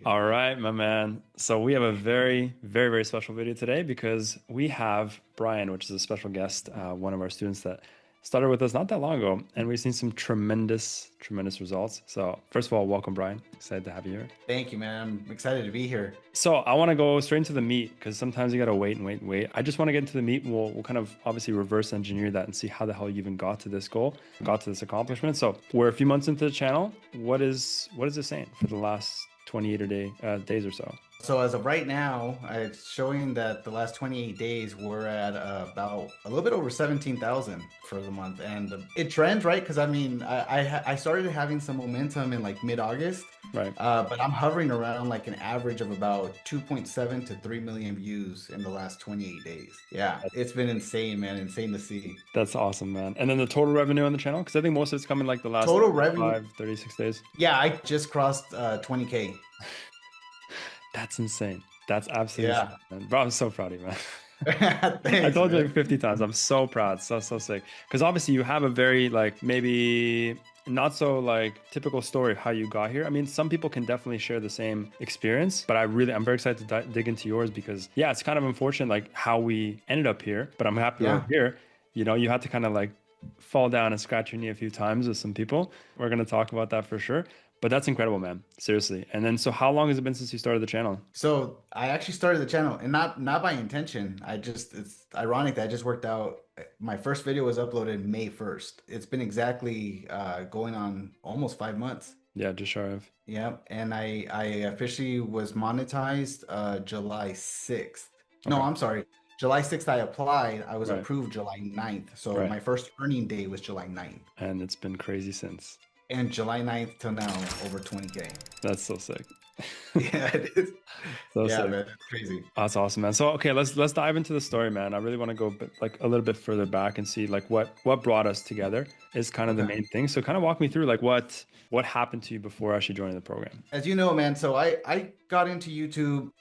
All right, my man. So we have a very, very, very special video today because we have Bryan, which is a special guest, one of our students that started with us not that long ago, and we've seen some tremendous, tremendous results. So first of all, welcome, Bryan. Excited to have you here. Thank you, man. I'm excited to be here. So I want to go straight into the meat because sometimes you gotta wait and wait and wait. I just want to get into the meat, and we'll kind of obviously reverse engineer that and see how the hell you even got to this goal, got to this accomplishment. So we're a few months into the channel. What is it saying for the last 28 days or so? So as of right now, it's showing that the last 28 days we're at about a little bit over 17,000 for the month, and it trends right because I started having some momentum in like mid-August, Right. but I'm hovering around like an average of about 2.7 to 3 million views in the last 28 days. Yeah, it's been insane, man. Insane to see. That's awesome, man. And then the total revenue on the channel, because I think most of it's coming like the last Total revenue. 36 days. Yeah, I just crossed 20K. That's insane. That's absolutely Yeah. insane, man. Bro, I'm so proud of you, man. I Thanks, told you man. like 50 times. I'm so proud. So, so sick. Because obviously you have a very like maybe not so like typical story of how you got here. I mean, some people can definitely share the same experience, but I'm very excited to dig into yours because yeah, it's kind of unfortunate like how we ended up here, but I'm happy we're Yeah. here. You had to kind of like fall down and scratch your knee a few times with some people. We're going to talk about that for sure. But that's incredible, man. Seriously. And then, so how long has it been since you started the channel? So I actually started the channel and not by intention. It's ironic that I just worked out. My first video was uploaded May 1st. It's been exactly going on almost 5 months. Yeah, just shy of. Yeah. And I officially was monetized July 6th. No, Okay. I'm sorry. July 6th I applied. I was Right. approved July 9th. So Right. my first earning day was July 9th. And it's been crazy since. And July 9th till now over 20K. That's so sick. Yeah, it is. So Yeah, sick. man. It's crazy. That's awesome, man. So okay, let's dive into the story, man. I really want to go like a little bit further back and see like what brought us together is kind of the Okay. main thing. So kind of walk me through like what happened to you before actually joining the program. As you know, man, so I got into YouTube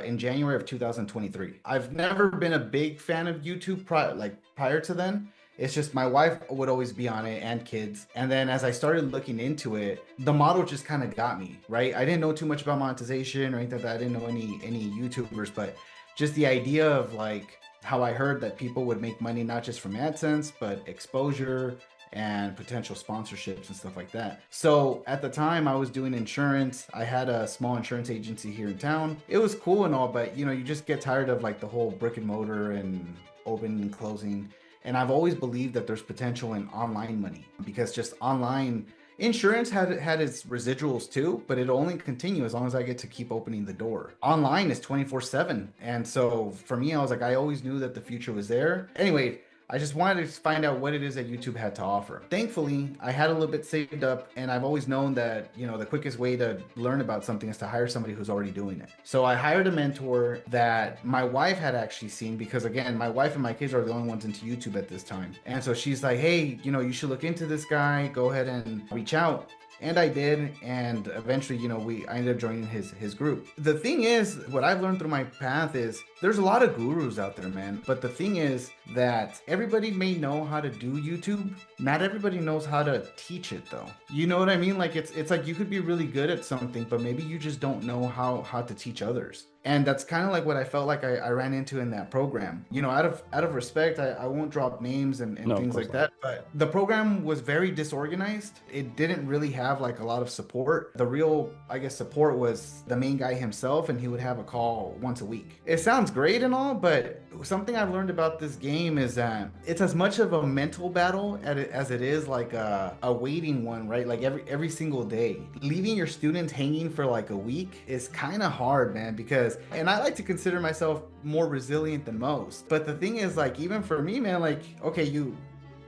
in January of 2023. I've never been a big fan of YouTube prior to then. It's just my wife would always be on it and kids. And then as I started looking into it, the model just kind of got me, right? I didn't know too much about monetization or anything like that. I didn't know any YouTubers, but just the idea of like how I heard that people would make money not just from AdSense, but exposure and potential sponsorships and stuff like that. So at the time I was doing insurance. I had a small insurance agency here in town. It was cool and all, but you just get tired of like the whole brick and mortar and opening and closing. And I've always believed that there's potential in online money because just online insurance had its residuals too, but it'll only continue as long as I get to keep opening the door. Online is 24/7. And so for me, I was like, I always knew that the future was there. Anyway, I just wanted to find out what it is that YouTube had to offer. Thankfully, I had a little bit saved up, and I've always known that, the quickest way to learn about something is to hire somebody who's already doing it. So I hired a mentor that my wife had actually seen because, again, my wife and my kids are the only ones into YouTube at this time. And so she's like, hey, you should look into this guy. Go ahead and reach out. And I did, and eventually, I ended up joining his group. The thing is, what I've learned through my path is there's a lot of gurus out there, man. But the thing is that everybody may know how to do YouTube. Not everybody knows how to teach it, though. You know what I mean? Like it's like you could be really good at something, but maybe you just don't know how to teach others. And that's kind of like what I felt like I ran into in that program. Out of respect, I won't drop names and No, of things course like not. that. But the program was very disorganized. It didn't really have like a lot of support. The real, I guess, support was the main guy himself, and he would have a call once a week. It sounds great and all, but something I've learned about this game is that it's as much of a mental battle as it is like a waiting one, right? Like every single day. Leaving your students hanging for like a week is kind of hard, man, because and I like to consider myself more resilient than most. But the thing is, like, even for me, man, like, okay,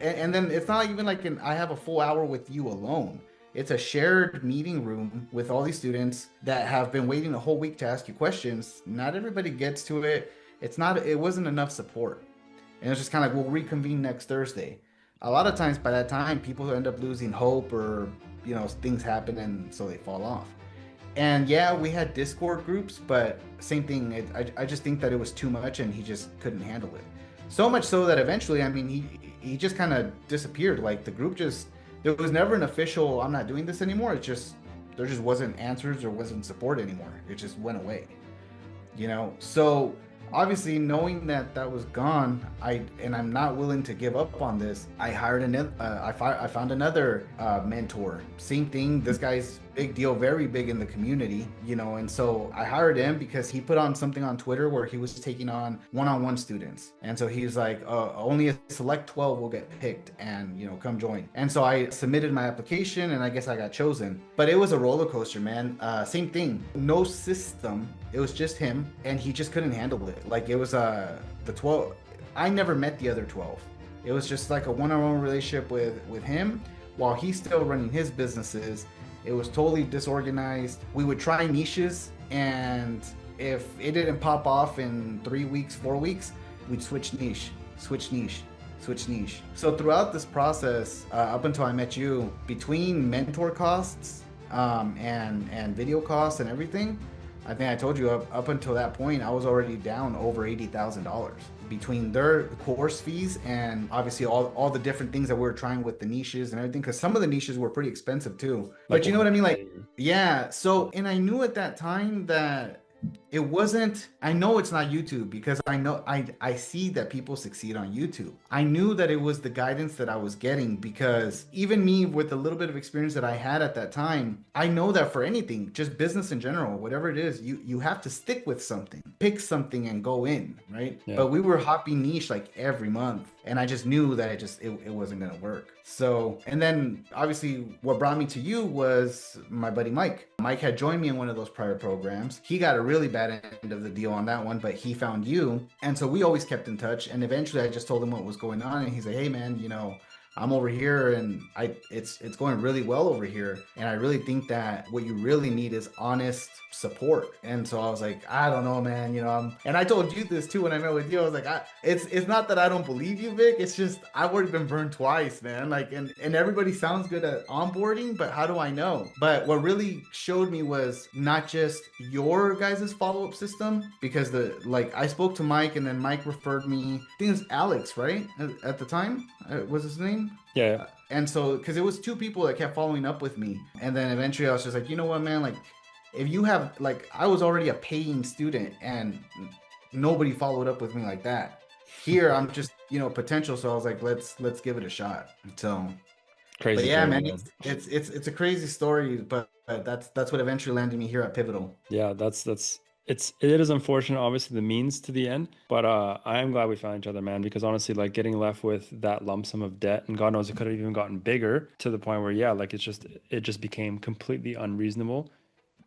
and then it's not even like I have a full hour with you alone. It's a shared meeting room with all these students that have been waiting a whole week to ask you questions. Not everybody gets to it. It wasn't enough support. And it's just kind of like, we'll reconvene next Thursday. A lot of times by that time, people end up losing hope or, things happen and so they fall off. And yeah, we had Discord groups, but same thing. I just think that it was too much and he just couldn't handle it. So much so that eventually, I mean, he just kind of disappeared. Like the group just, there was never an official, I'm not doing this anymore. It's just, there just wasn't answers or wasn't support anymore. It just went away, So obviously, knowing that that was gone, I'm not willing to give up on this. I hired another. I found another mentor. Same thing. This guy's big deal, very big in the community, And so I hired him because he put on something on Twitter where he was taking on one-on-one students, and so he's like, only a select 12 will get picked, and come join. And so I submitted my application, and I guess I got chosen. But it was a roller coaster, man. Same thing. No system. It was just him, and he just couldn't handle it. Like, it was the 12. I never met the other 12. It was just like a one-on-one relationship with him while he's still running his businesses. It was totally disorganized. We would try niches, and if it didn't pop off in 3 weeks, 4 weeks, we'd switch niche. So throughout this process, up until I met you, between mentor costs and video costs and everything, I think I told you up until that point, I was already down over $80,000 between their course fees and obviously all the different things that we were trying with the niches and everything, because some of the niches were pretty expensive too. But you know what I mean? Like, yeah. So, and I knew at that time that it wasn't, I know it's not YouTube, because I see that people succeed on YouTube. I knew that it was the guidance that I was getting, because even me with a little bit of experience that I had at that time, I know that for anything, just business in general, whatever it is, you have to stick with something, pick something and go in, right? Yeah. But we were hopping niche like every month, and I just knew that it wasn't going to work. So, and then obviously what brought me to you was my buddy Mike. Mike had joined me in one of those prior programs. He got a really bad end of the deal on that one, but he found you. And so we always kept in touch. And eventually I just told him what was going on. And he's like, hey man, I'm over here, and it's going really well over here. And I really think that what you really need is honest support. And so I was like, I don't know, man, and I told you this too when I met with you. I was like, it's not that I don't believe you, Vic. It's just I've already been burned twice, man. Like, and everybody sounds good at onboarding, but how do I know? But what really showed me was not just your guys' follow-up system, because I spoke to Mike, and then Mike referred me. I think it was Alex, right? At the time, was his name? Yeah. And so, because it was two people that kept following up with me, and then eventually I was just like, you know what, man, like, if you have, like, I was already a paying student and nobody followed up with me like that. Here I'm just, potential. So I was like, let's give it a shot. So crazy. But yeah, story, man, it's a crazy story, but that's what eventually landed me here at Pivotal. Yeah, it is unfortunate, obviously, the means to the end, but I am glad we found each other, man, because honestly, like, getting left with that lump sum of debt, and God knows it could have even gotten bigger, to the point where, yeah, like, it just became completely unreasonable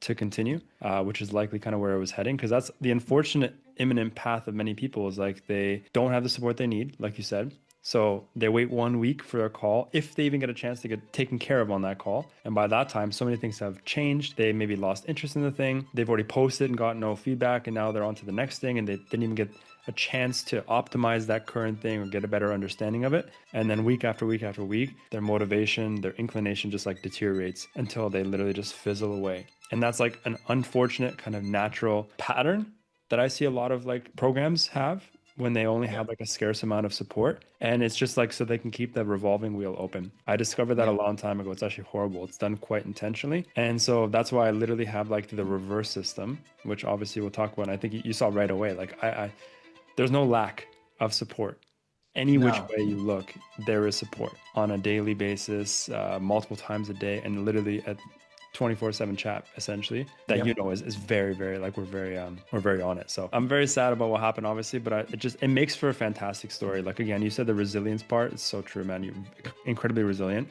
to continue, which is likely kind of where it was heading, because that's the unfortunate imminent path of many people, is like they don't have the support they need, like you said. So they wait 1 week for a call, if they even get a chance to get taken care of on that call. And by that time, so many things have changed. They maybe lost interest in the thing. They've already posted and got no feedback, and now they're on to the next thing, and they didn't even get a chance to optimize that current thing or get a better understanding of it. And then week after week after week, their motivation, their inclination just like deteriorates until they literally just fizzle away. And that's like an unfortunate kind of natural pattern that I see a lot of like programs have when they only have like a scarce amount of support. And it's just like so they can keep the revolving wheel open. I discovered that a long time ago. It's actually horrible. It's done quite intentionally. And so that's why I literally have like the reverse system, which obviously we'll talk about. And I think you saw right away, like I there's no lack of support. Any which way you look, there is support on a daily basis, multiple times a day, and literally at 24/7 chat, essentially, that is very, very, like, we're very on it. So I'm very sad about what happened, obviously, but it makes for a fantastic story. Like, again, you said the resilience part is so true, man. You're incredibly resilient,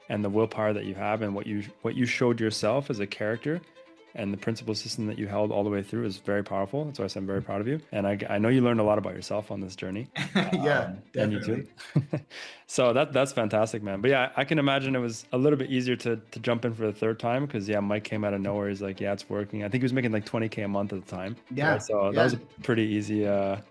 and the willpower that you have, and what you showed yourself as a character, and the principal system that you held all the way through is very powerful. That's why I'm very proud of you. And I know you learned a lot about yourself on this journey. Yeah, definitely. And you too. So that's fantastic, man. But yeah, I can imagine it was a little bit easier to jump in for the third time, because Mike came out of nowhere. He's like, yeah, it's working. I think he was making like $20K a month at the time. Yeah. Right? So that was a pretty easy. It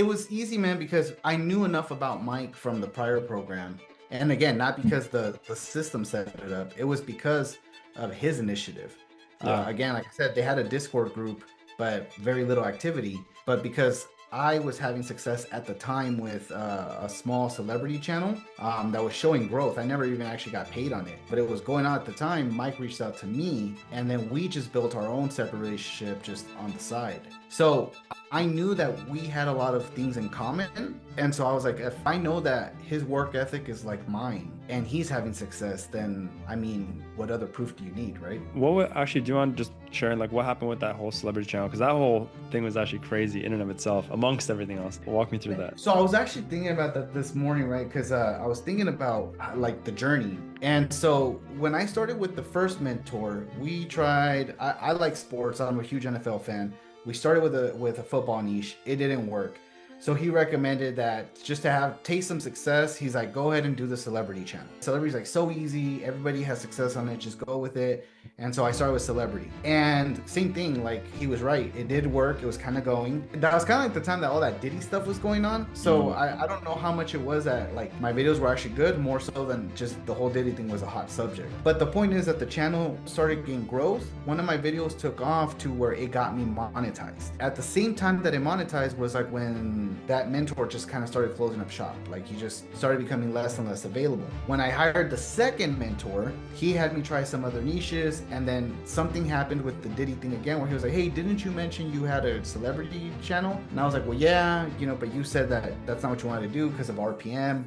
was easy, man, because I knew enough about Mike from the prior program. And again, not because the system set it up. It was because of his initiative. Again, like I said, they had a Discord group, but very little activity. But because I was having success at the time with a small celebrity channel that was showing growth. I never even actually got paid on it, but it was going on at the time. Mike reached out to me, and then we just built our own separate relationship just on the side. So I knew that we had a lot of things in common. And so I was like, if I know that his work ethic is like mine and he's having success, then I mean, what other proof do you need, right? What would actually do you want just sharing like what happened with that whole celebrity channel? Because that whole thing was actually crazy in and of itself, amongst everything else. Walk me through that. So I was actually thinking about that this morning, right? Because I was thinking about like the journey. And so when I started with the first mentor, we tried. I like sports. I'm a huge NFL fan. We started with a football niche. It didn't work. So he recommended that just to have taste some success, he's like, go ahead and do the celebrity channel. Celebrity's like so easy. Everybody has success on it. Just go with it. And so I started with celebrity. And same thing, like he was right. It did work. It was kind of going. That was kind of like the time that all that Diddy stuff was going on. So I don't know how much it was that like my videos were actually good, more so than just the whole Diddy thing was a hot subject. But the point is that the channel started getting growth. One of my videos took off to where it got me monetized. At the same time that it monetized was like when that mentor just kind of started closing up shop. Like he just started becoming less and less available. When I hired the second mentor, he had me try some other niches, and then something happened with the Diddy thing again where he was like, hey, didn't you mention you had a celebrity channel? And I was like, well, yeah, but you said that that's not what you wanted to do because of RPM.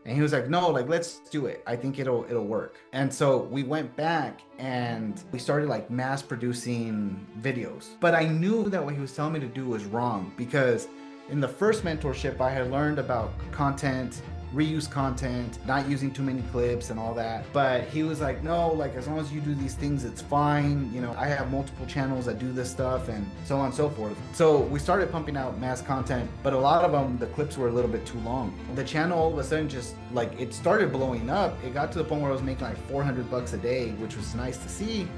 And he was like, no, like, let's do it. I think it'll work. And so we went back and we started like mass producing videos. But I knew that what he was telling me to do was wrong, because in the first mentorship, I had learned about content, reuse content, not using too many clips and all that. But he was like, no, like as long as you do these things, it's fine. I have multiple channels that do this stuff and so on and so forth. So we started pumping out mass content, but a lot of them, the clips were a little bit too long. The channel all of a sudden just like it started blowing up. It got to the point where I was making like $400 a day, which was nice to see.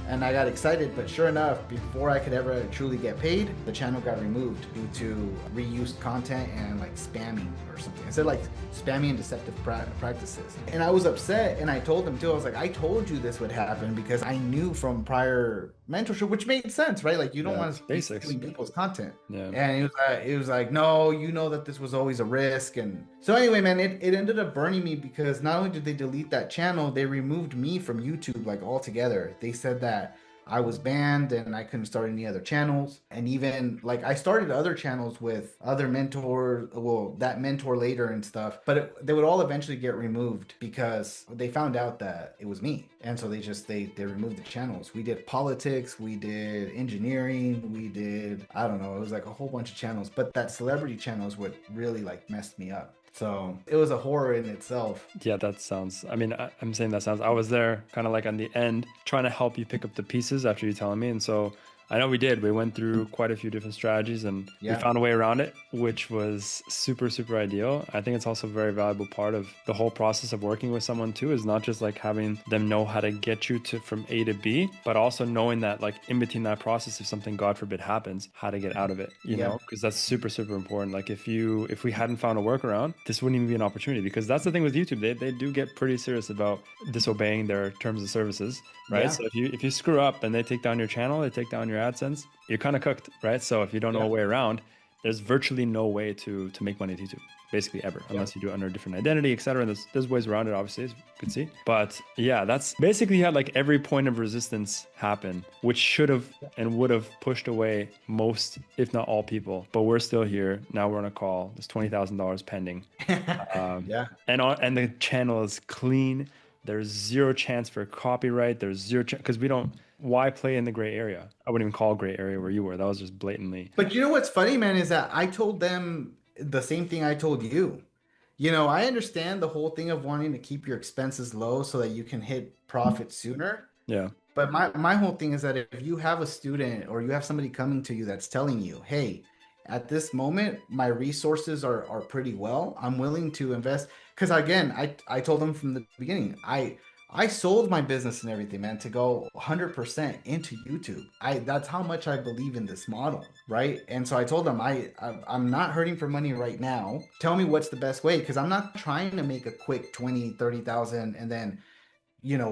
And I got excited, but sure enough, before I could ever truly get paid, the channel got removed due to reused content and like spamming or something. I said like spamming and deceptive practices. And I was upset, and I told them too, I was like, I told you this would happen because I knew from prior mentorship, which made sense, right? Like you don't want to be stealing people's content. Yeah. And it was like, no, you know that this was always a risk. And so anyway, man, it ended up burning me because not only did they delete that channel, they removed me from YouTube like altogether. They said that I was banned and I couldn't start any other channels. And even like I started other channels with other mentors, well, that mentor later and stuff, but they would all eventually get removed because they found out that it was me. And so they removed the channels. We did politics, we did engineering, we did, I don't know, it was like a whole bunch of channels, but that celebrity channel is what really like messed me up. So it was a horror in itself. Yeah, that sounds, I'm saying that sounds, I was there kind of like on the end trying to help you pick up the pieces after you telling me. And so I know we did. We went through quite a few different strategies and we found a way around it, which was super, super ideal. I think it's also a very valuable part of the whole process of working with someone too, is not just like having them know how to get you to from A to B, but also knowing that like in between that process, if something, God forbid, happens, how to get out of it, you know, because that's super, super important. Like if we hadn't found a workaround, this wouldn't even be an opportunity, because that's the thing with YouTube. They do get pretty serious about disobeying their terms of services, right? So if you screw up and they take down your channel, they take down your AdSense, you're kind of cooked, right? So if you don't know a way around, there's virtually no way to make money at YouTube, basically ever, unless you do it under a different identity, etc. There's ways around it, obviously, as you can see. But yeah, that's basically had like every point of resistance happen, which should have and would have pushed away most, if not all people. But we're still here. Now we're on a call. There's $20,000 pending. And the channel is clean. There's zero chance for copyright. There's zero chance, because we don't. Why play in the gray area? I wouldn't even call gray area where you were. That was just blatantly. But you know what's funny, man, is that I told them the same thing I told you. I understand the whole thing of wanting to keep your expenses low so that you can hit profit sooner. Yeah. But my whole thing is that if you have a student or you have somebody coming to you that's telling you, hey, at this moment, my resources are pretty well, I'm willing to invest. Because again, I told them from the beginning, I sold my business and everything, man, to go 100% into YouTube. That's how much I believe in this model, right? And so I told them I'm not hurting for money right now. Tell me what's the best way, because I'm not trying to make a quick 20, 30,000 and then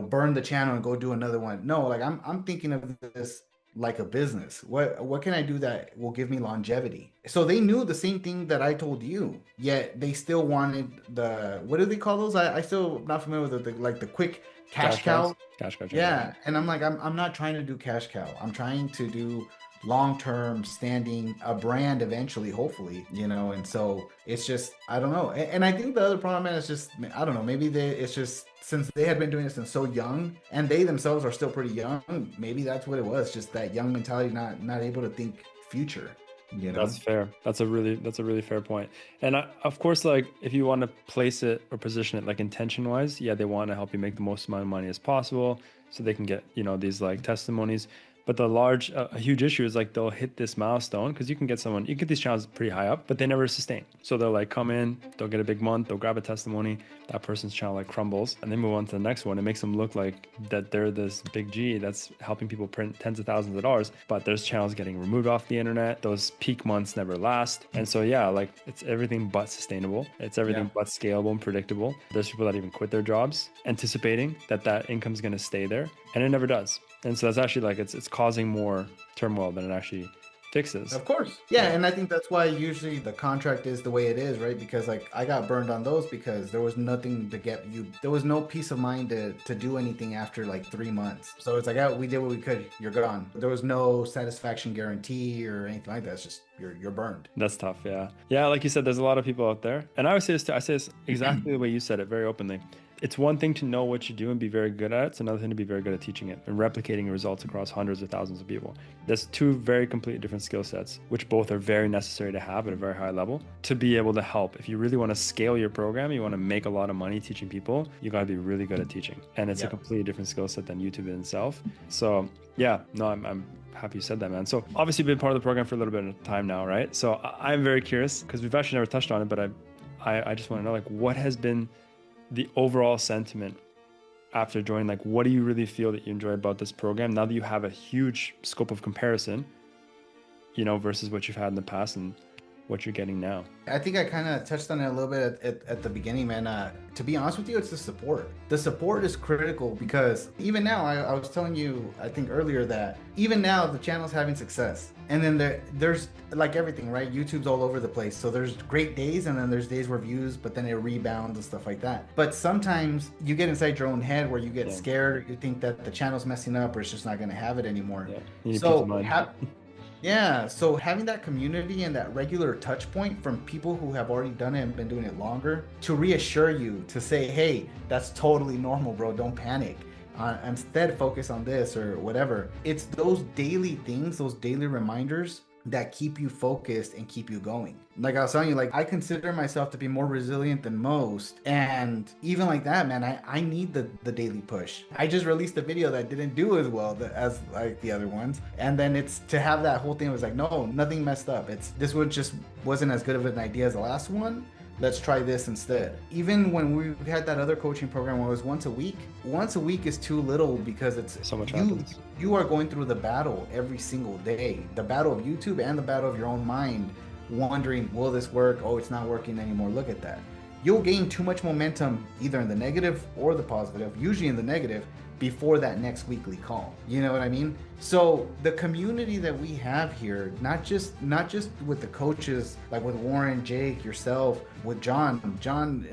burn the channel and go do another one. No, like I'm thinking of this like a business? What can I do that will give me longevity? So they knew the same thing that I told you, yet they still wanted the, what do they call those? I still not familiar with the like the quick cash Cash cows, cow. cash cow channel. Yeah, and I'm like, I'm not trying to do cash cow. I'm trying to do long-term standing a brand eventually, hopefully, and so it's just, I don't know. And I think the other problem, man, is just, I don't know, maybe it's just since they had been doing this since so young and they themselves are still pretty young, maybe that's what it was, just that young mentality, not able to think future, you know? That's fair. That's a really fair point. And of course, like if you want to place it or position it like intention wise, yeah, they want to help you make the most amount of money as possible so they can get, these like testimonies. But a huge issue is like they'll hit this milestone because you get these channels pretty high up, but they never sustain. So they'll like come in, they'll get a big month, they'll grab a testimony, that person's channel like crumbles, and they move on to the next one. It makes them look like that they're this big G that's helping people print tens of thousands of dollars, but there's channels getting removed off the internet. Those peak months never last. And so, yeah, like it's everything but sustainable. It's everything but scalable and predictable. There's people that even quit their jobs anticipating that income's going to stay there, and it never does. And so that's actually like it's causing more turmoil than it actually fixes. Of course. Yeah, and I think that's why usually the contract is the way it is, right? Because like I got burned on those because there was nothing to get you. There was no peace of mind to do anything after like 3 months. So it's like, oh, we did what we could. You're gone. There was no satisfaction guarantee or anything like that. It's just you're burned. That's tough. Yeah. Yeah. Like you said, there's a lot of people out there. And I always say this too. I say this exactly the way you said it, very openly. It's one thing to know what you do and be very good at it. It's another thing to be very good at teaching it and replicating results across hundreds of thousands of people. There's two very completely different skill sets, which both are very necessary to have at a very high level to be able to help. If you really want to scale your program, you want to make a lot of money teaching people, you got to be really good at teaching. And it's a completely different skill set than YouTube in itself. So yeah, no, I'm happy you said that, man. So obviously you've been part of the program for a little bit of time now, right? So I'm very curious because we've actually never touched on it, but I just want to know, like, what has been the overall sentiment after joining? Like, what do you really feel that you enjoy about this program now that you have a huge scope of comparison, versus what you've had in the past and what you're getting now? I think I kind of touched on it a little bit at the beginning, man. To be honest with you, it's the support. The support is critical because even now, I was telling you, I think earlier, that even now the channel's having success. And then there's like everything, right? YouTube's all over the place. So there's great days and then there's days where views, but then it rebounds and stuff like that. But sometimes you get inside your own head where you get scared, you think that the channel's messing up or it's just not going to have it anymore. Yeah. So having that community and that regular touch point from people who have already done it and been doing it longer to reassure you, to say, hey, that's totally normal, bro. Don't panic. Instead, focus on this or whatever. It's those daily things, those daily reminders that keep you focused and keep you going. Like I was telling you, like I consider myself to be more resilient than most. And even like that, man, I need the daily push. I just released a video that didn't do as well as like the other ones. And then it's to have that whole thing was like, no, nothing messed up. This one just wasn't as good of an idea as the last one. Let's try this instead. Even when we had that other coaching program where it was once a week is too little because it's so much happens. You are going through the battle every single day, the battle of YouTube and the battle of your own mind, wondering, will this work? Oh, it's not working anymore. Look at that. You'll gain too much momentum either in the negative or the positive, usually in the negative, before that next weekly call. You know what I mean? So the community that we have here, not just with the coaches, like with Warren, Jake, yourself, with John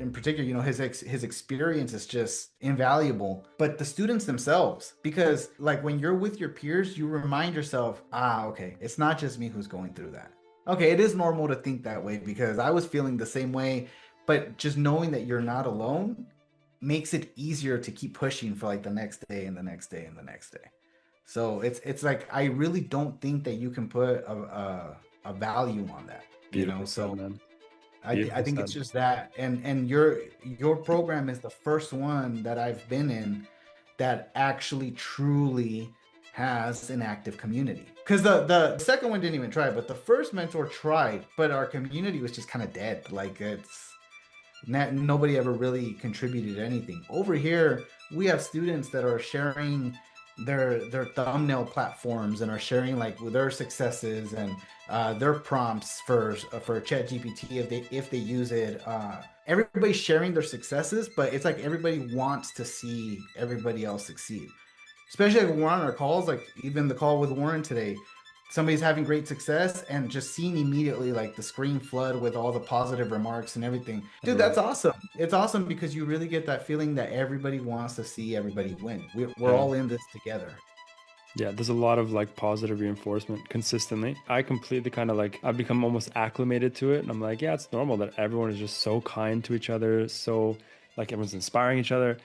in particular, his experience is just invaluable, but the students themselves, because like when you're with your peers, you remind yourself, okay, it's not just me who's going through that. Okay, it is normal to think that way because I was feeling the same way, but just knowing that you're not alone makes it easier to keep pushing for like the next day and the next day and the next day. So it's like I really don't think that you can put a value on that. Beautiful, so man. I think it's just that, and your program is the first one that I've been in that actually truly has an active community. Because the second one didn't even try, but the first mentor tried, but our community was just kind of dead. Like nobody ever really contributed anything. Over here, we have students that are sharing their thumbnail platforms and are sharing like their successes and their prompts for ChatGPT if they use it. Everybody's sharing their successes, but it's like everybody wants to see everybody else succeed. especially like when we're on our calls, like even the call with Warren today, somebody's having great success and just seeing immediately like the screen flood with all the positive remarks and everything. Dude, Right. that's awesome. It's awesome because you really get that feeling that everybody wants to see everybody win. We're Yeah. all in this together. Yeah, there's a lot of like positive reinforcement consistently. I completely kind of like, I've become almost acclimated to it. And I'm like, yeah, it's normal that everyone is just so kind to each other. So like everyone's inspiring each other.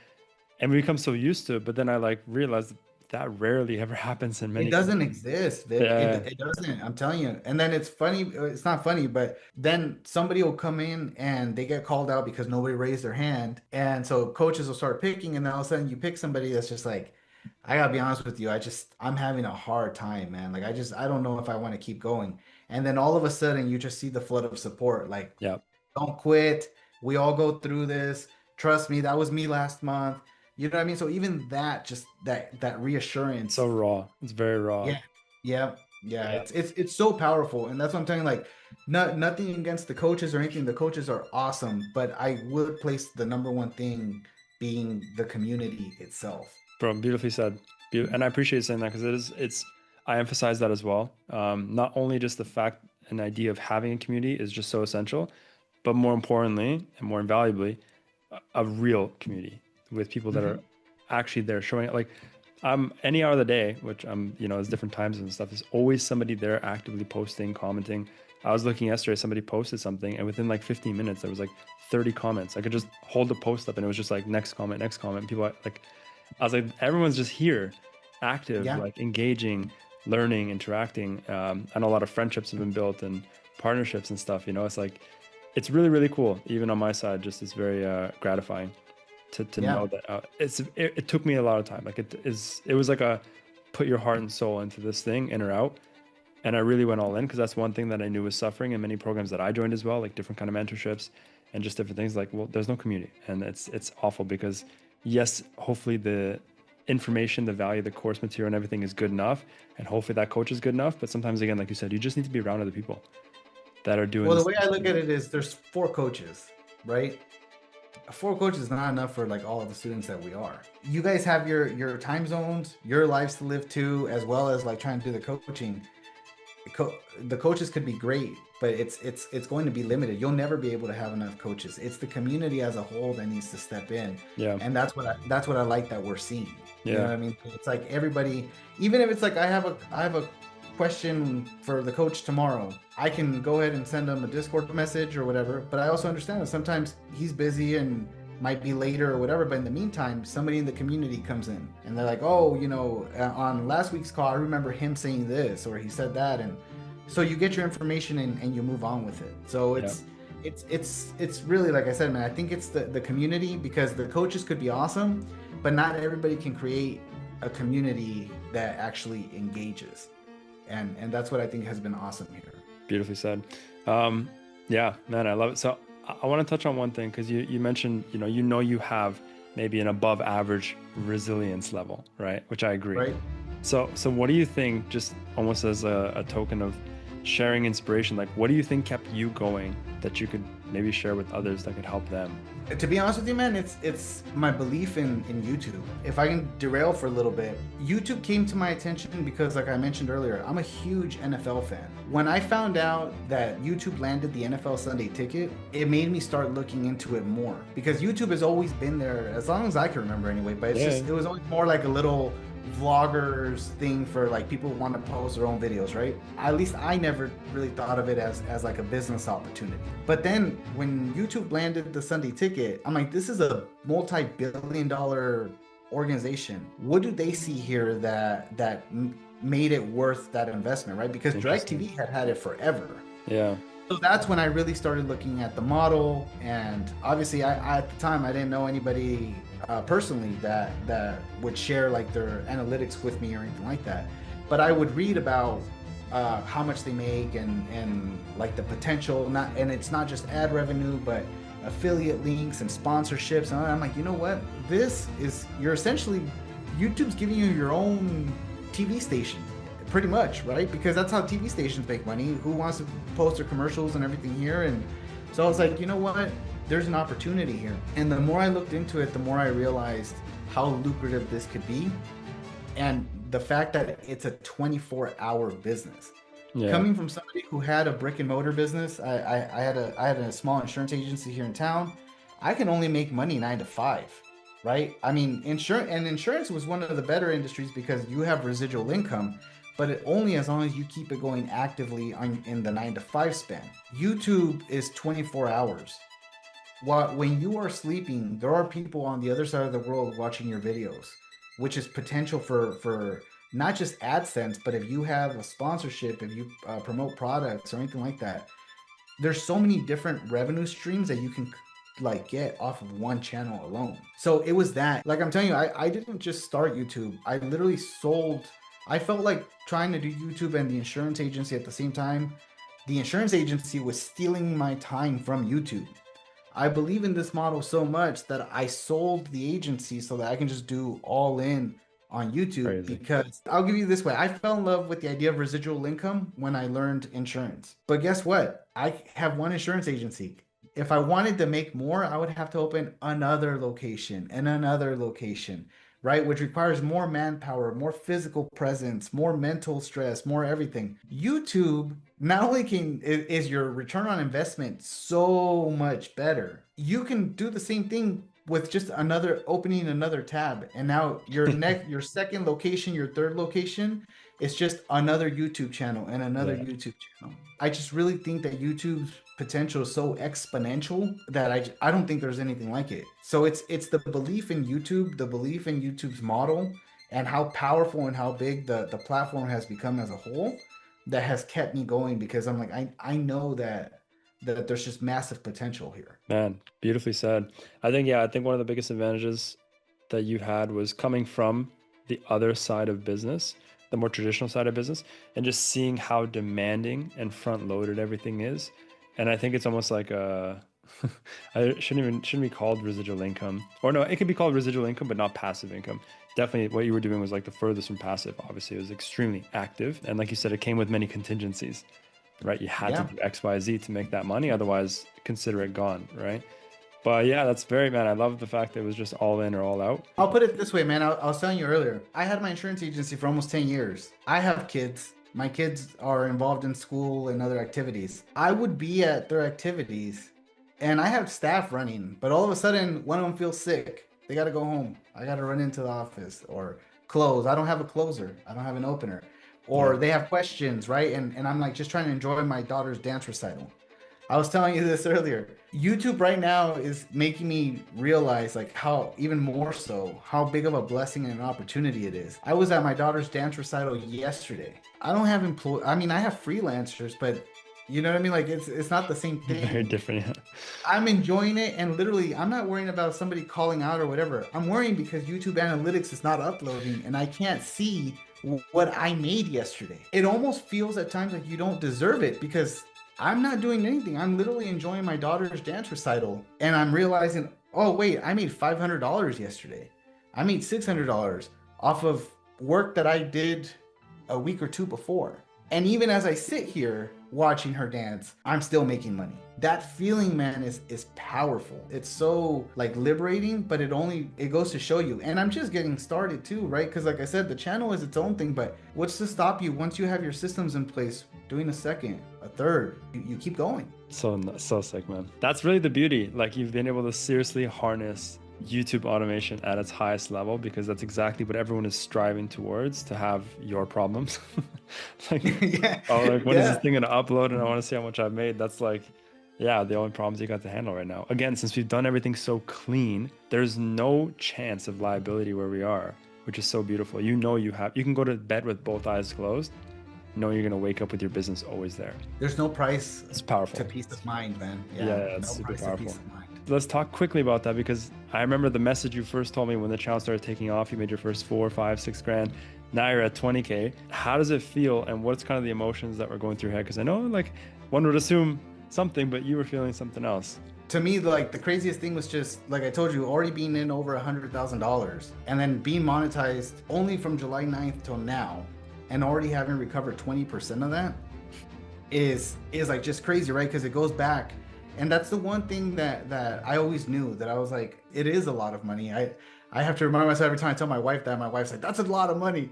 And we become so used to it. But then I like realized that rarely ever happens in It many doesn't communities. exist, Vic. Yeah. It doesn't. I'm telling you. And then it's funny. It's not funny, but then somebody will come in and they get called out because nobody raised their hand. And so coaches will start picking, and then all of a sudden you pick somebody that's just like, I gotta be honest with you. I'm having a hard time, man. Like I don't know if I want to keep going. And then all of a sudden you just see the flood of support. Like, Yeah. don't quit. We all go through this. Trust me, that was me last month. You know what I mean? So even that, just that It's reassurance. so raw. It's very raw. Yeah, yeah, yeah. Yeah. It's so powerful, and that's what I'm telling you. Like, nothing against the coaches or anything. The coaches are awesome, but I would place the number one thing being the community itself. Bro, beautifully said. And I appreciate you saying that because I emphasize that as well. Not only just the fact and idea of having a community is just so essential, but more importantly and more invaluably, a real community with people that are Hmm. actually there showing like any hour of the day, which I'm, there's different times and stuff, there's always somebody there actively posting, commenting. I was looking yesterday, somebody posted something, and within like 15 minutes, there was like 30 comments. I could just hold the post up and it was just like next comment, next comment. People like, I was like, everyone's just here, active, Yeah. like engaging, learning, interacting. I know a lot of friendships have been built and partnerships and stuff. It's like, it's really, really cool. Even on my side, just it's very gratifying to Yeah. know that it took me a lot of time. Like it was like a put your heart and soul into this thing, in or out. And I really went all in because that's one thing that I knew was suffering in many programs that I joined as well, like different kind of mentorships and just different things. Like, well, there's no community, and it's awful because yes, hopefully the information, the value, the course material, and everything is good enough, and hopefully that coach is good enough. But sometimes, again, like you said, you just need to be around other people that are doing Well, the this. way I look at it is there's four coaches, right? Four coaches is not enough for like all of the students that we are. You guys have your time zones, your lives to live to, as well as like trying to do the coaching. The coaches could be great, but it's going to be limited. You'll never be able to have enough coaches. It's the community as a whole that needs to step in, Yeah, and that's what I like that we're seeing. You know yeah, what I mean? It's like everybody, even if it's like I have a question for the coach tomorrow, I can go ahead and send him a Discord message or whatever. But I also understand that sometimes he's busy and might be later or whatever. But in the meantime, somebody in the community comes in and they're like, oh, on last week's call, I remember him saying this or he said that. And so you get your information and you move on with it. So yeah. it's really, like I said, man, I think it's the community, because the coaches could be awesome, but not everybody can create a community that actually engages. And that's what I think has been awesome here. Beautifully said. Yeah, man, I love it. So I want to touch on one thing because you mentioned, you have maybe an above average resilience level, right? Which I agree. Right. So what do you think, just almost as a token of sharing inspiration, like what do you think kept you going that you could maybe share with others that could help them? To be honest with you, man, it's my belief in YouTube. If I can derail for a little bit, YouTube came to my attention because, like I mentioned earlier, I'm a huge NFL fan. When I found out that YouTube landed the NFL Sunday Ticket, it made me start looking into it more, because YouTube has always been there as long as I can remember anyway, but it was always more like a little vloggers thing for like people who want to post their own videos, right? At least I never really thought of it as like a business opportunity. But then when YouTube landed the Sunday Ticket, I'm like, this is a multi-billion-dollar organization. What do they see here that made it worth that investment, right? Because DirecTV had it forever. Yeah. So that's when I really started looking at the model, and obviously, I at the time I didn't know anybody personally that would share like their analytics with me or anything like that. But I would read about how much they make and like the potential. And it's not just ad revenue, but affiliate links and sponsorships. And I'm like, you know what? You're essentially, YouTube's giving you your own TV station. Pretty much, right? Because that's how TV stations make money. Who wants to post their commercials and everything here? And so I was like, you know what? There's an opportunity here. And the more I looked into it, the more I realized how lucrative this could be. And the fact that it's a 24-hour business. Yeah. Coming from somebody who had a brick and mortar business, I had a small insurance agency here in town. I can only make money 9 to 5, right? I mean, insurance was one of the better industries because you have residual income, but it only as long as you keep it going actively in the 9 to 5 span. YouTube is 24 hours. When you are sleeping, there are people on the other side of the world watching your videos, which is potential for not just AdSense, but if you have a sponsorship, if you promote products or anything like that, there's so many different revenue streams that you can like get off of one channel alone. So it was that, like I'm telling you, I didn't just start YouTube. I literally sold. I felt like trying to do YouTube and the insurance agency at the same time. The insurance agency was stealing my time from YouTube. I believe in this model so much that I sold the agency so that I can just do all in on YouTube. Crazy. Because I'll give you this way. I fell in love with the idea of residual income when I learned insurance. But guess what? I have one insurance agency. If I wanted to make more, I would have to open another location and another location, right? Which requires more manpower, more physical presence, more mental stress, more everything. YouTube not only is your return on investment so much better, you can do the same thing with just opening another tab, and now your second location, your third location, it's just another YouTube channel and another YouTube channel. I just really think that YouTube's potential is so exponential that I don't think there's anything like it. So it's the belief in YouTube, the belief in YouTube's model, and how powerful and how big the platform has become as a whole that has kept me going, because I'm like, I know that there's just massive potential here. Man, beautifully said. I think one of the biggest advantages that you had was coming from the other side of business, the more traditional side of business, and just seeing how demanding and front loaded everything is. And I think it's almost like I shouldn't be called residual income, or no, it could be called residual income, but not passive income. Definitely what you were doing was like the furthest from passive. Obviously it was extremely active. And like you said, it came with many contingencies, right? You had to do X, Y, Z to make that money. Otherwise consider it gone. Right. But yeah, man. I love the fact that it was just all in or all out. I'll put it this way, man. I was telling you earlier, I had my insurance agency for almost 10 years. I have kids. My kids are involved in school and other activities. I would be at their activities and I have staff running, but all of a sudden one of them feels sick. They got to go home. I got to run into the office or close. I don't have a closer. I don't have an opener. Or they have questions, right? And I'm like just trying to enjoy my daughter's dance recital. I was telling you this earlier. YouTube right now is making me realize like how, even more so, how big of a blessing and an opportunity it is. I was at my daughter's dance recital yesterday. I don't have I mean, I have freelancers, but you know what I mean? Like it's not the same thing. Very different. Yeah. I'm enjoying it, and literally I'm not worrying about somebody calling out or whatever. I'm worrying because YouTube analytics is not uploading and I can't see what I made yesterday. It almost feels at times like you don't deserve it because I'm not doing anything. I'm literally enjoying my daughter's dance recital, and I'm realizing, oh wait, I made $500 yesterday. I made $600 off of work that I did a week or two before. And even as I sit here watching her dance, I'm still making money. That feeling, man, is powerful. It's so like liberating, but it goes to show you. And I'm just getting started too, right? Because like I said, the channel is its own thing, but what's to stop you once you have your systems in place, doing a second, a third, you keep going. So sick, man. That's really the beauty. Like you've been able to seriously harness YouTube automation at its highest level, because that's exactly what everyone is striving towards, to have your problems. Like, when is this thing gonna upload and I want to see how much I've made? That's like, yeah, the only problems you got to handle right now. Again, since we've done everything so clean, there's no chance of liability where we are, which is so beautiful. You can go to bed with both eyes closed, knowing you're gonna wake up with your business always there. There's no price. It's powerful. To peace of mind, man. Yeah, it's super powerful. Let's talk quickly about that, because I remember the message you first told me when the channel started taking off. You made your first 4, 5, 6 grand. Now you're at 20K. How does it feel, and what's kind of the emotions that were going through your head? Because I know like one would assume something, but you were feeling something else. To me, like the craziest thing was just, like I told you, already being in over $100,000 and then being monetized only from July 9th till now, and already having recovered 20% of that is like just crazy, right? Because it goes back. And that's the one thing that I always knew, that I was like, it is a lot of money. I I have to remind myself every time I tell my wife that. My wife's like, that's a lot of money.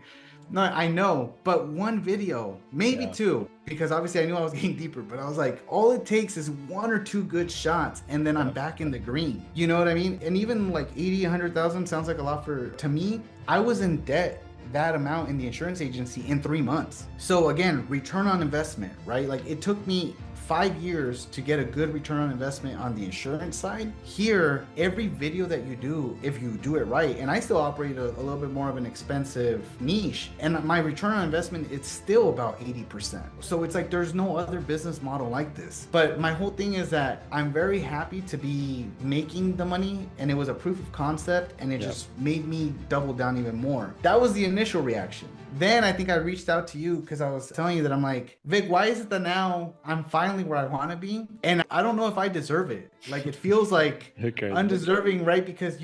No, I know, but one video, maybe Yeah. two, because obviously I knew I was getting deeper, but I was like, all it takes is one or two good shots and then I'm back in the green. You know what I mean? And even like 80, 100,000 sounds like a lot to me. I was in debt that amount in the insurance agency in 3 months. So again, return on investment, right? Like it took me 5 years to get a good return on investment on the insurance side. Here, every video that you do, if you do it right, and I still operate a little bit more of an expensive niche, and my return on investment, it's still about 80%. So it's like there's no other business model like this. But my whole thing is that I'm very happy to be making the money, and it was a proof of concept, and it just made me double down even more. That was the initial reaction. Then I think I reached out to you because I was telling you that I'm like, Vic, why is it that now I'm finally where I want to be? And I don't know if I deserve it. Like it feels like undeserving, right? Because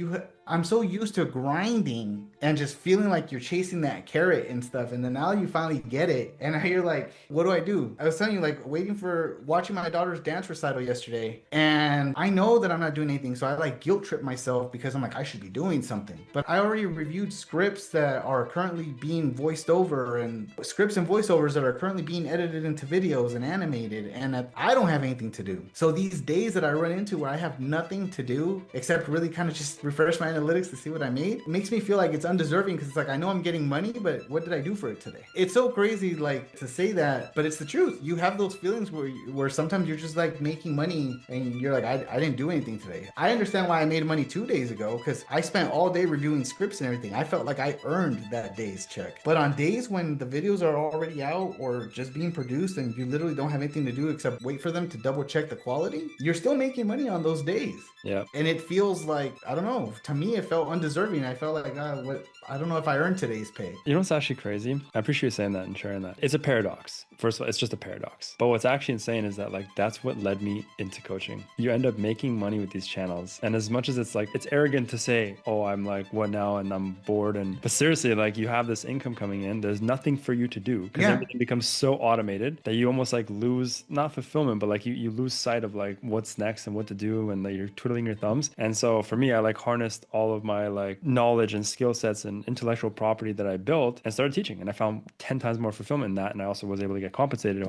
I'm so used to grinding and just feeling like you're chasing that carrot and stuff. And then now you finally get it. And now you're like, what do? I was telling you, like watching my daughter's dance recital yesterday. And I know that I'm not doing anything. So I like guilt trip myself because I'm like, I should be doing something. But I already reviewed scripts that are currently being voiced over and scripts and voiceovers that are currently being edited into videos and animated. And that I don't have anything to do. So these days that I run into where I have nothing to do except really kind of just refresh my analytics to see what I made, it makes me feel like it's undeserving because it's like I know I'm getting money, but what did I do for it today? It's so crazy like to say that, but it's the truth. You have those feelings where sometimes you're just like making money and you're like, I didn't do anything today. I understand why I made money 2 days ago because I spent all day reviewing scripts and everything. I felt like I earned that day's check. But on days when the videos are already out or just being produced and you literally don't have anything to do except wait for them to double check the quality, you're still making money on those days. Yeah. And it feels like, I don't know, to me it felt undeserving. I felt like I don't know if I earned today's pay. You know what's actually crazy? I appreciate you saying that and sharing that. It's a paradox. First of all, it's just a paradox. But what's actually insane is that like that's what led me into coaching. You end up making money with these channels. And as much as it's like it's arrogant to say, oh, I'm like, what now? And I'm bored. But seriously, like you have this income coming in. There's nothing for you to do because everything becomes so automated that you almost like lose not fulfillment, but like you lose sight of like what's next and what to do and like you're twiddling your thumbs. And so for me, I like harnessed all of my like knowledge and skill sets and intellectual property that I built and started teaching. And I found 10 times more fulfillment in that. And I also was able to get compensated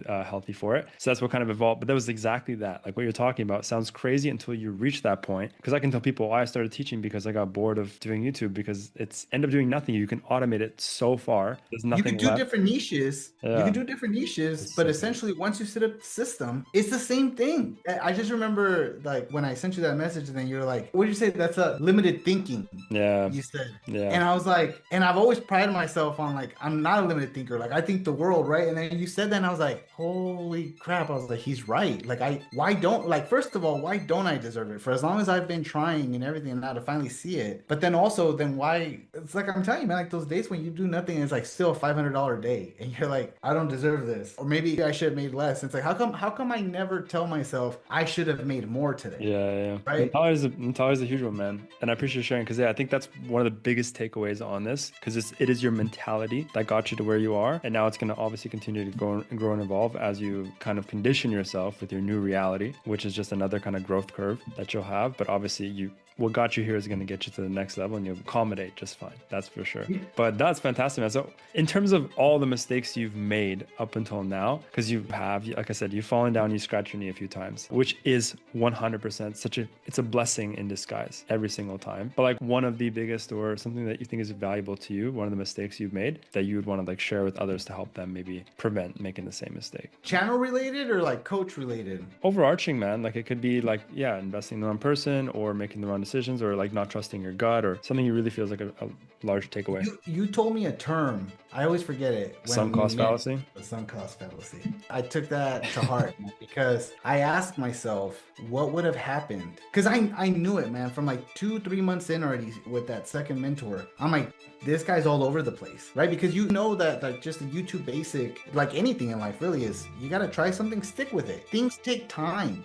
healthy for it. So that's what kind of evolved. But that was exactly that. Like what you're talking about sounds crazy until you reach that point. Because I can tell people, I started teaching because I got bored of doing YouTube because it's end up doing nothing. You can automate it so far. There's nothing You can do left. different niches. Yeah. You can do different niches, but essentially once you set up the system, it's the same thing. I just remember like when I sent you that message and then you're like, what did you say? That's a limited thinking. Yeah. You said. Yeah. And I was like, and I've always prided myself on like, I'm not a limited thinker. Like I think the world, right? And then you said that and I was like, holy crap. I was like, he's right. Like first of all, why don't I deserve it? For as long as I've been trying and everything and now to finally see it. But then also why, it's like, I'm telling you, man, like those days when you do nothing and it's like still a $500 day and you're like, I don't deserve this. Or maybe I should have made less. It's like, how come I never tell myself I should have made more today? Yeah. Right. Mentality is a huge one, man. And I appreciate you sharing because I think that's one of the biggest takeaways on this because it is your mentality that got you to where you are. And now it's going to obviously continue to grow and evolve as you kind of condition yourself with your new reality, which is just another kind of growth curve that you'll have. But obviously what got you here is going to get you to the next level and you'll accommodate just fine. That's for sure. But that's fantastic, man. So in terms of all the mistakes you've made up until now, because you have, like I said, you've fallen down, you scratched your knee a few times, which is 100% it's a blessing in disguise every single time. But like one of the biggest or something that you think is valuable to you, one of the mistakes you've made that you would want to like share with others to help them maybe prevent making the same mistake. Channel related or like coach related? Overarching, man. Like it could be like, investing in the wrong person or making the wrong decisions or like not trusting your gut or something you really feels like a large takeaway. You told me a term. I always forget it. Sunk cost fallacy? The sunk cost fallacy. I took that to heart because I asked myself what would have happened. Because I knew it, man, from like 2-3 months in already with that second mentor. I'm like, this guy's all over the place, right? Because you know that like just a YouTube basic, like anything in life really is, you got to try something, stick with it. Things take time,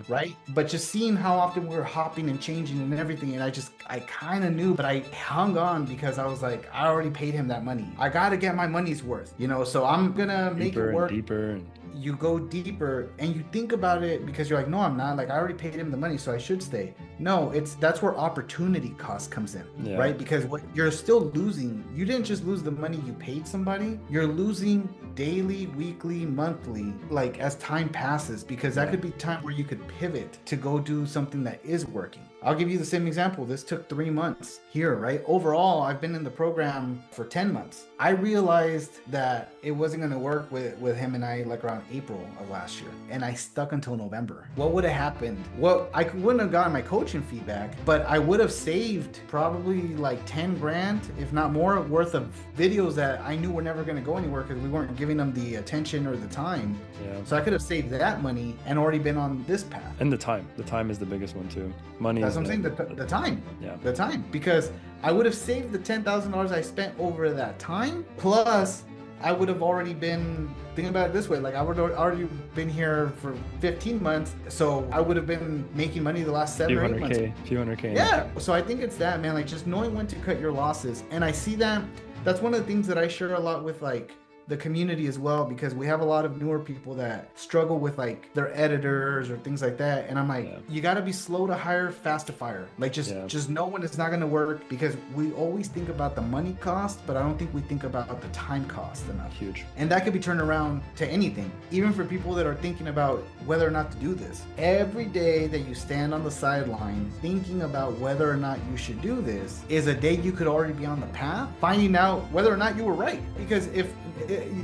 right? But just seeing how often we're hopping and changing and everything, and I kind of knew, but I hung on because I was like, I already paid him that money. I got to get my money's worth, you know, so I'm going to make it work. Deeper. You go deeper and you think about it because you're like, no, I'm not. Like, I already paid him the money, so I should stay. No, that's where opportunity cost comes in, right? Because what you're still losing, you didn't just lose the money you paid somebody, you're losing daily, weekly, monthly, like as time passes, because that could be time where you could pivot to go do something that is working. I'll give you the same example. This took 3 months here, right? Overall, I've been in the program for 10 months. I realized that it wasn't going to work with him and I like around April of last year. And I stuck until November. What would have happened? Well, I wouldn't have gotten my coaching feedback, but I would have saved probably like 10 grand, if not more, worth of videos that I knew were never going to go anywhere because we weren't giving them the attention or the time. So I could have saved that money and already been on this path. And the time is the biggest one too. Money. That's what I'm saying. The time. Yeah. The time. Because I would have saved the $10,000 I spent over that time. Plus, I would have already been, think about it this way, like I would have already been here for 15 months. So I would have been making money the last 7 or 8 months. Few hundred K. Yeah. So I think it's that, man, like just knowing when to cut your losses. And I see that, that's one of the things that I share a lot with like the community as well, because we have a lot of newer people that struggle with like their editors or things like that, and I'm like, you got to be slow to hire, fast to fire. Like just know when it's not going to work, because we always think about the money cost, but I don't think we think about the time cost enough. Huge. And that could be turned around to anything, even for people that are thinking about whether or not to do this. Every day that you stand on the sideline thinking about whether or not you should do this is a day you could already be on the path, finding out whether or not you were right. Because if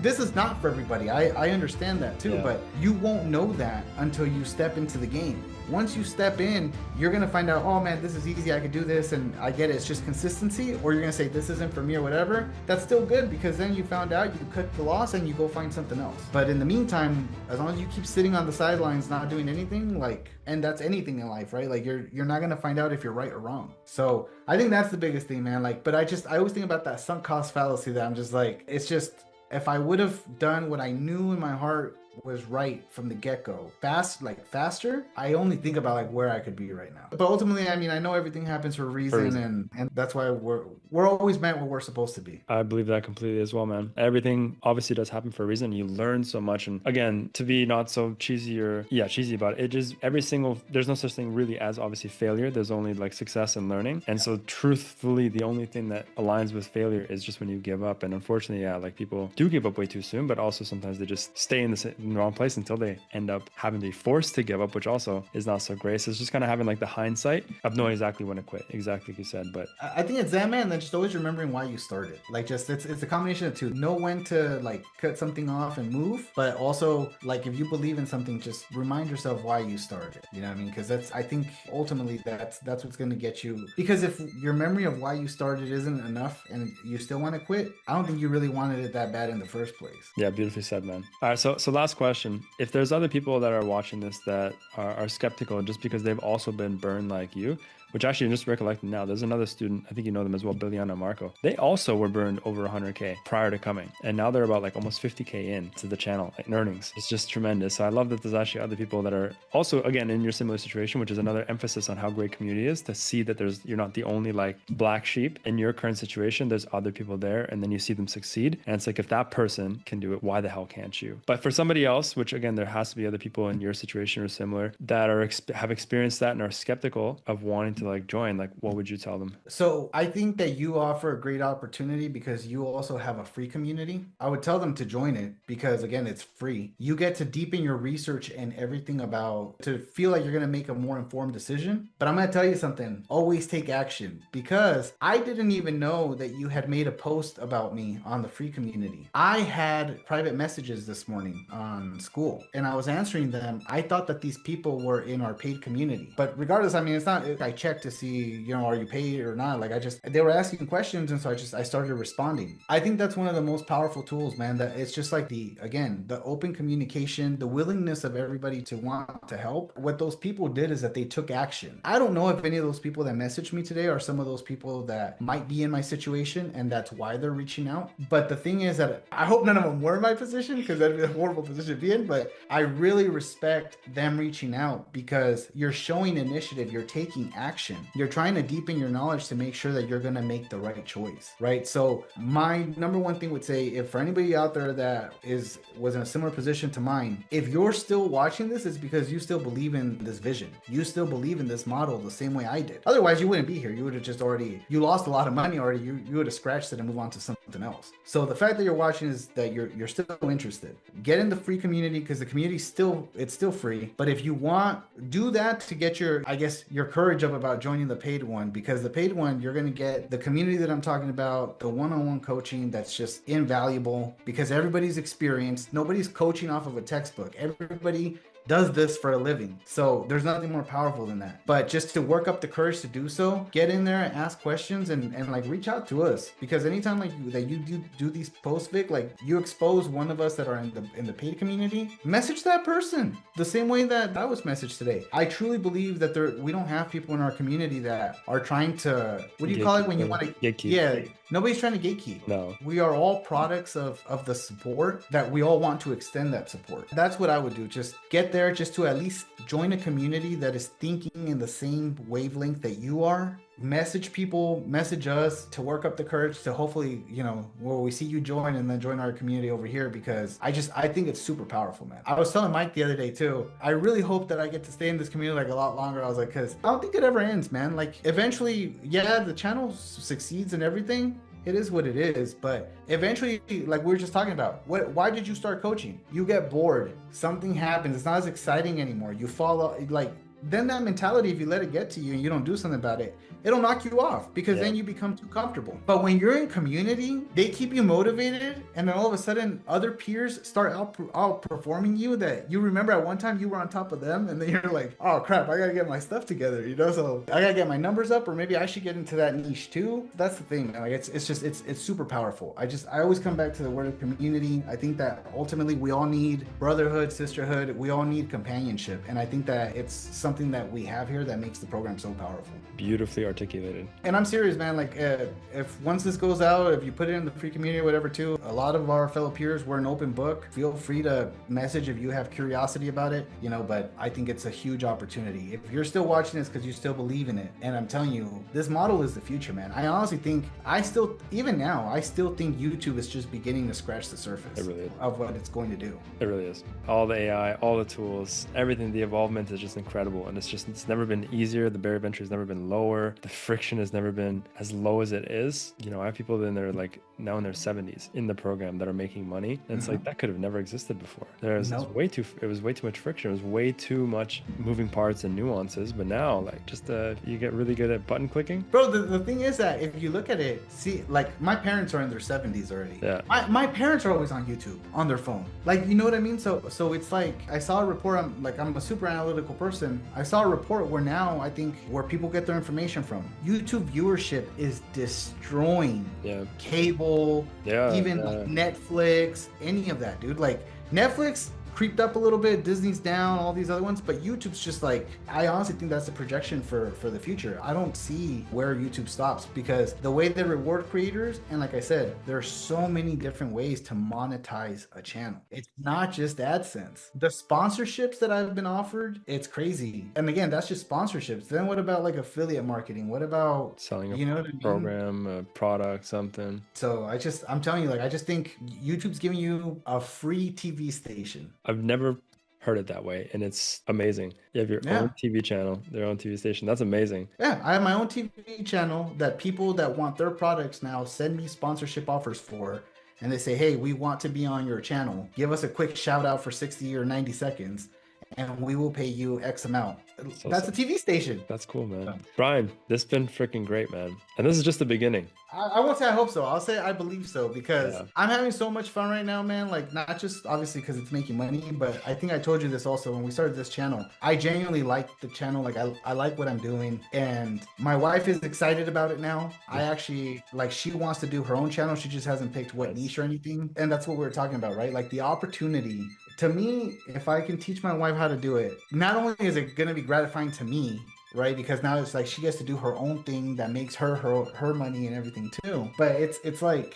this is not for everybody, I understand that too, but you won't know that until you step into the game. Once you step in, you're going to find out, oh man, this is easy, I could do this, and I get it, it's just consistency. Or you're going to say, this isn't for me or whatever. That's still good, because then you found out, you cut the loss, and you go find something else. But in the meantime, as long as you keep sitting on the sidelines, not doing anything, like, and that's anything in life, right? Like you're not going to find out if you're right or wrong. So I think that's the biggest thing, man. Like, but I always think about that sunk cost fallacy, that I'm just like, it's just, if I would have done what I knew in my heart was right from the get-go, faster, I only think about like where I could be right now. But ultimately, I mean, I know everything happens for a reason, and that's why we're always meant where we're supposed to be. I believe that completely as well, man. Everything obviously does happen for a reason. You learn so much, and again, to be not so cheesy about it, just there's no such thing really as obviously failure. There's only like success and learning. And so truthfully, the only thing that aligns with failure is just when you give up. And unfortunately, like people do give up way too soon, but also sometimes they just stay in the wrong place until they end up having to be forced to give up, which also is not so great. So it's just kind of having like the hindsight of knowing exactly when to quit, exactly like you said. But I think it's that, man, and then just always remembering why you started. Like just it's a combination of two. Know when to like cut something off and move, but also like if you believe in something, just remind yourself why you started. You know what I mean? Because I think ultimately that's what's going to get you. Because if your memory of why you started isn't enough and you still want to quit, I don't think you really wanted it that bad in the first place. Yeah, beautifully said, man. All right, so last question. If there's other people that are watching this that are skeptical just because they've also been burned like you, which actually I'm just recollecting now, there's another student, I think you know them as well, Biliana and Marco. They also were burned over 100K prior to coming. And now they're about like almost 50K into the channel in earnings. It's just tremendous. So I love that there's actually other people that are also, again, in your similar situation, which is another emphasis on how great community is, to see that you're not the only like black sheep in your current situation. There's other people there, and then you see them succeed. And it's like, if that person can do it, why the hell can't you? But for somebody else, which again, there has to be other people in your situation or similar that have experienced that and are skeptical of wanting to like join, like what would you tell them? So I think that you offer a great opportunity because you also have a free community. I would tell them to join it because again, it's free. You get to deepen your research and everything to feel like you're going to make a more informed decision. But I'm going to tell you something, always take action, because I didn't even know that you had made a post about me on the free community. I had private messages this morning on school and I was answering them. I thought that these people were in our paid community, but regardless, I mean, it's not, I checked check to see, you know, are you paid or not? Like they were asking questions, and so I started responding. I think that's one of the most powerful tools, man. That it's just like the open communication, the willingness of everybody to want to help. What those people did is that they took action. I don't know if any of those people that messaged me today are some of those people that might be in my situation, and that's why they're reaching out. But the thing is that I hope none of them were in my position, because that'd be a horrible position to be in. But I really respect them reaching out, because you're showing initiative, you're taking action, you're trying to deepen your knowledge to make sure that you're going to make the right choice, right? So my number one thing would say, if for anybody out there that was in a similar position to mine, if you're still watching this, it's because you still believe in this vision, you still believe in this model the same way I did. Otherwise you wouldn't be here. You would have just already, you lost a lot of money already. You would have scratched it and move on to something else. So the fact that you're watching is that you're still interested. Get in the free community, because the community it's still free. But if you want, do that to get your, I guess, your courage up about joining the paid one, because the paid one, you're going to get the community that I'm talking about, the one-on-one coaching that's just invaluable, because everybody's experienced. Nobody's coaching off of a textbook. Everybody does this for a living. So there's nothing more powerful than that. But just to work up the courage to do so, get in there and ask questions, and like reach out to us, because anytime like that you do these posts, Vic, like you expose one of us that are in the paid community, message that person the same way that I was messaged today. I truly believe that we don't have people in our community that are trying to, what do you call it when you want to gatekeep? Yeah, nobody's trying to gatekeep. No, we are all products of the support that we all want to extend that support. That's what I would do. Just get there, just to at least join a community that is thinking in the same wavelength that you are. Message people, message us to work up the courage to hopefully, you know, where we see you join, and then join our community over here, because I think it's super powerful, man. I was telling Mike the other day too, I really hope that I get to stay in this community like a lot longer. I was like, because I don't think it ever ends, man. Like eventually, yeah, the channel succeeds and everything. It is what it is, but eventually, like we were just talking about, why did you start coaching? You get bored, something happens, it's not as exciting anymore, you fall out, like then that mentality, if you let it get to you and you don't do something about it, it'll knock you off, because then you become too comfortable. But when you're in community, they keep you motivated, and then all of a sudden other peers start outperforming you, that you remember at one time you were on top of them, and then you're like, oh crap, I gotta get my stuff together, you know? So I gotta get my numbers up, or maybe I should get into that niche too. That's the thing, man. Like it's super powerful. I always come back to the word of community. I think that ultimately we all need brotherhood, sisterhood, we all need companionship, and I think that it's something that we have here that makes the program so powerful. Beautifully articulated. And I'm serious, man. Like if once this goes out, if you put it in the free community or whatever too, a lot of our fellow peers, we're an open book. Feel free to message if you have curiosity about it, you know. But I think it's a huge opportunity. If you're still watching this because you still believe in it, and I'm telling you, this model is the future, man. I honestly think, even now, I still think YouTube is just beginning to scratch the surface of what it's going to do. It really is. All the AI, all the tools, everything, the involvement is just incredible. And it's never been easier. The barrier of entry has never been lower. The friction has never been as low as it is. You know, I have people in their now in their 70s in the program that are making money. And it's like, that could have never existed before. It was way too much friction. It was way too much moving parts and nuances. But now, like, just you get really good at button clicking. Bro, the thing is that if you look at it, see, like my parents are in their 70s already. Yeah. My parents are always on YouTube on their phone. Like, you know what I mean? So it's like, I saw a report, I'm a super analytical person. I saw a report where now I think where people get their information from, YouTube viewership is destroying cable, even like Netflix, any of that, dude. Like Netflix creeped up a little bit, Disney's down, all these other ones, but YouTube's just like, I honestly think that's a projection for the future. I don't see where YouTube stops, because the way they reward creators, and like I said, there's so many different ways to monetize a channel. It's not just AdSense. The sponsorships that I've been offered, it's crazy. And again, that's just sponsorships. Then what about like affiliate marketing? What about selling a program, a product, something? So I'm telling you, like, I just think YouTube's giving you a free TV station. I've never heard it that way, and it's amazing. You have your own TV channel, their own TV station. That's amazing. Yeah, I have my own TV channel that people that want their products now send me sponsorship offers for, and they say, hey, we want to be on your channel. Give us a quick shout out for 60 or 90 seconds. and we will pay you X amount. So That's a sick. TV station. That's cool, man. So, Bryan, this has been freaking great, man. And this is just the beginning. I won't say I hope so. I'll say I believe so because Yeah. I'm having so much fun right now, man. Like, not just obviously because it's making money, but I think I told you this also when we started this channel. I genuinely like the channel. Like, I like what I'm doing, and my wife is excited about it now. I actually like she wants to do her own channel. She just hasn't picked what niche or anything, and that's what we were talking about, right? Like the opportunity. To me, if I can teach my wife how to do it, not only is it gonna be gratifying to me, right? Because now it's like she gets to do her own thing that makes her money and everything too. But it's like,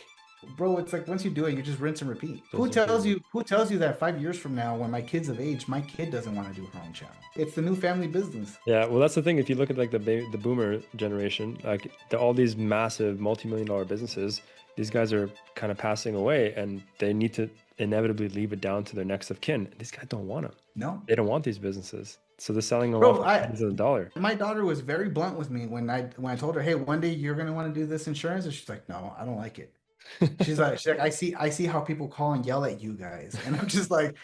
bro, it's like once you do it, you just rinse and repeat. Who tells you that 5 years from now, when my kid's of age, my kid doesn't want to do her own channel? It's the new family business. Yeah, well, that's the thing. If you look at like the boomer generation, like all these massive multi-million-dollar businesses, these guys are kind of passing away, and they need to inevitably leave it down to their next of kin. These guys don't want them. No, They don't want these businesses, so they're selling them off bro, for pennies on the dollar. my daughter was very blunt with me when I told her, hey, one day you're gonna want to do this insurance, and she's like, no, I don't like it. She's like, I see how people call and yell at you guys, and I'm just like,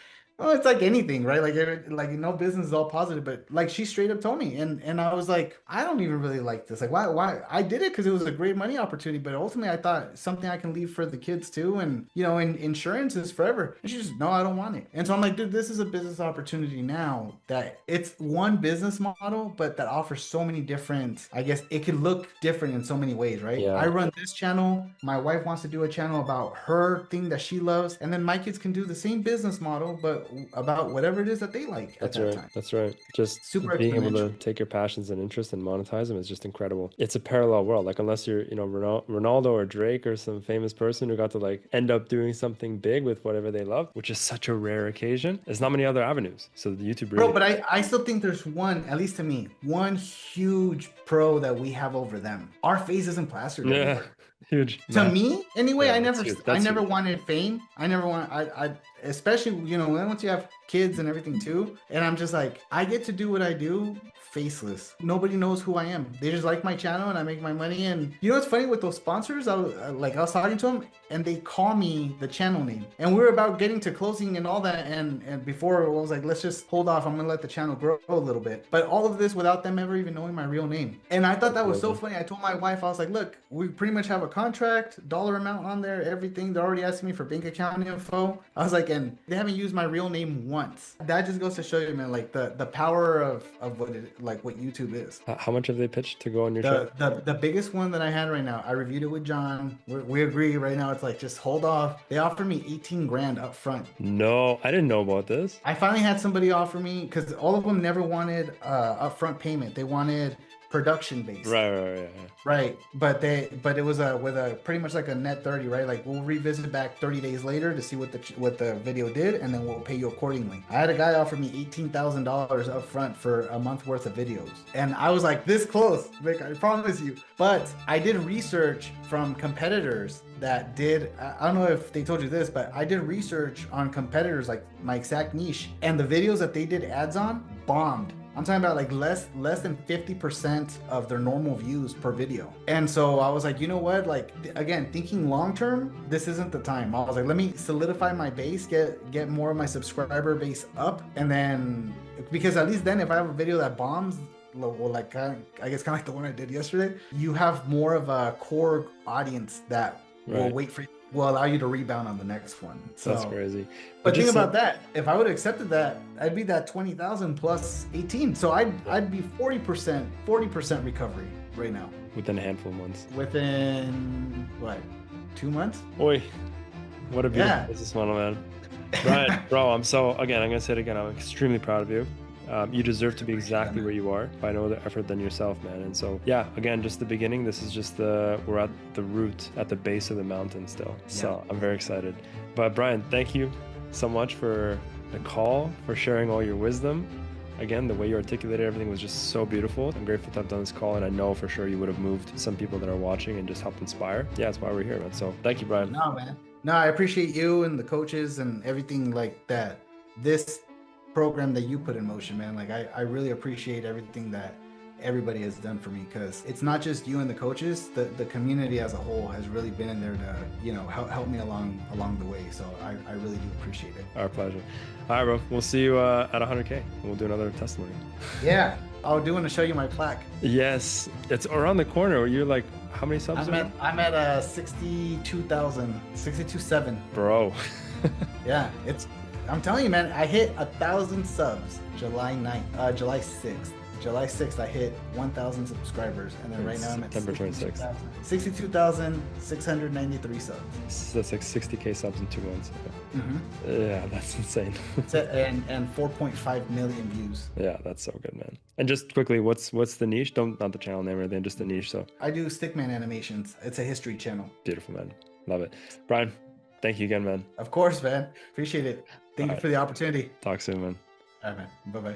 oh, it's like anything, right? Like no business is all positive, but like she straight up told me, and I was like, I don't even really like this. Like, why? I did it because it was a great money opportunity, but ultimately I thought something I can leave for the kids too, and insurance is forever. And she just, no, I don't want it. And so I'm like, dude, this is a business opportunity now that it's one business model, but that offers so many different. I guess it could look different in so many ways, right? Yeah. I run this channel. My wife wants to do a channel about her thing that she loves, and then my kids can do the same business model, but about whatever it is that they like at That's that right. time. That's right. Just Super being able to exponential. take your passions and interests and monetize them is just incredible. It's a parallel world. Like unless you're, Ronaldo or Drake or some famous person who got to like end up doing something big with whatever they love, which is such a rare occasion. There's not many other avenues. So the YouTube Bro, really. but I still think there's one, at least to me, one huge pro that we have over them. Our face isn't plastered Yeah, everywhere. huge. To Massive. me, anyway, Yeah, I that's never huge. I That's never huge. wanted fame. I never want I especially once you have kids and everything too. And I'm just like, I get to do what I do faceless. Nobody knows who I am. They just like my channel and I make my money. And you know what's funny with those sponsors? I was talking to them and they call me the channel name. And we are about getting to closing and all that. And before I was like, let's just hold off. I'm gonna let the channel grow a little bit. But all of this without them ever even knowing my real name. And I thought that was so funny. I told my wife, I was like, look, we pretty much have a contract, dollar amount on there, everything. They're already asking me for bank account info. I was like, and they haven't used my real name once. That just goes to show you, man, like the power of what YouTube is. How much have they pitched to go on your channel? The biggest one that I had right now, I reviewed it with John. We agree right now. It's like, just hold off. They offered me 18 grand up front. No, I didn't know about this. I finally had somebody offer me, because all of them never wanted upfront payment. They wanted production based. Right. Right, but it was with a pretty much like a net 30, right? Like we'll revisit back 30 days later to see what the video did, and then we'll pay you accordingly. I had a guy offer me $18,000 up front for a month worth of videos, and I was like this close, Vic, I promise you. But I did research from competitors that did. I don't know if they told you this, but I did research on competitors like my exact niche, and the videos that they did ads on bombed. I'm talking about like less than 50% of their normal views per video. And so I was like, you know what? Like, again, thinking long term, this isn't the time. I was like, let me solidify my base, get more of my subscriber base up, and then, because at least then if I have a video that bombs, well, like I guess kind of like the one I did yesterday, you have more of a core audience that will wait for you, will allow you to rebound on the next one. So that's crazy. But think about that. If I would have accepted that, I'd be that 20,000 plus 18. So I'd be 40% recovery right now. Within a handful of months. Within what? 2 months? Oi, what a beautiful business model, man. Bryan, bro, I'm gonna say it again. I'm extremely proud of you. You deserve to be exactly where you are by no other effort than yourself, man. And so, yeah, again, just the beginning. This is just we're at the root, at the base of the mountain still. So I'm very excited. But Bryan, thank you so much for the call, for sharing all your wisdom. Again, the way you articulated everything was just so beautiful. I'm grateful to have done this call, and I know for sure you would have moved some people that are watching and just helped inspire. Yeah, that's why we're here, man. So thank you, Bryan. No, man. No, I appreciate you and the coaches and everything like that. This program that you put in motion, man. Like I really appreciate everything that everybody has done for me, because it's not just you and the coaches, the community as a whole has really been in there to, you know, help me along the way. So I really do appreciate it. Our pleasure. All right, bro. We'll see you at 100K. We'll do another testimony. Yeah, I'll do want to show you my plaque. Yes, it's around the corner. You're like, how many subs? I'm at 62,000, 62.7. Bro. Yeah, I'm telling you, man, I hit 1,000 subs July 9th, July 6th. July 6th, I hit 1,000 subscribers, and then right now I'm at September 26th. 62,693 subs. That's like 60K subs in 2 months. Yeah, that's insane. and 4.5 million views. Yeah, that's so good, man. And just quickly, what's the niche? Not the channel name or anything, just the niche. So I do stickman animations. It's a history channel. Beautiful, man. Love it. Bryan, thank you again, man. Of course, man. Appreciate it. Thank you for the opportunity. Talk soon, man. All right, man. Bye-bye.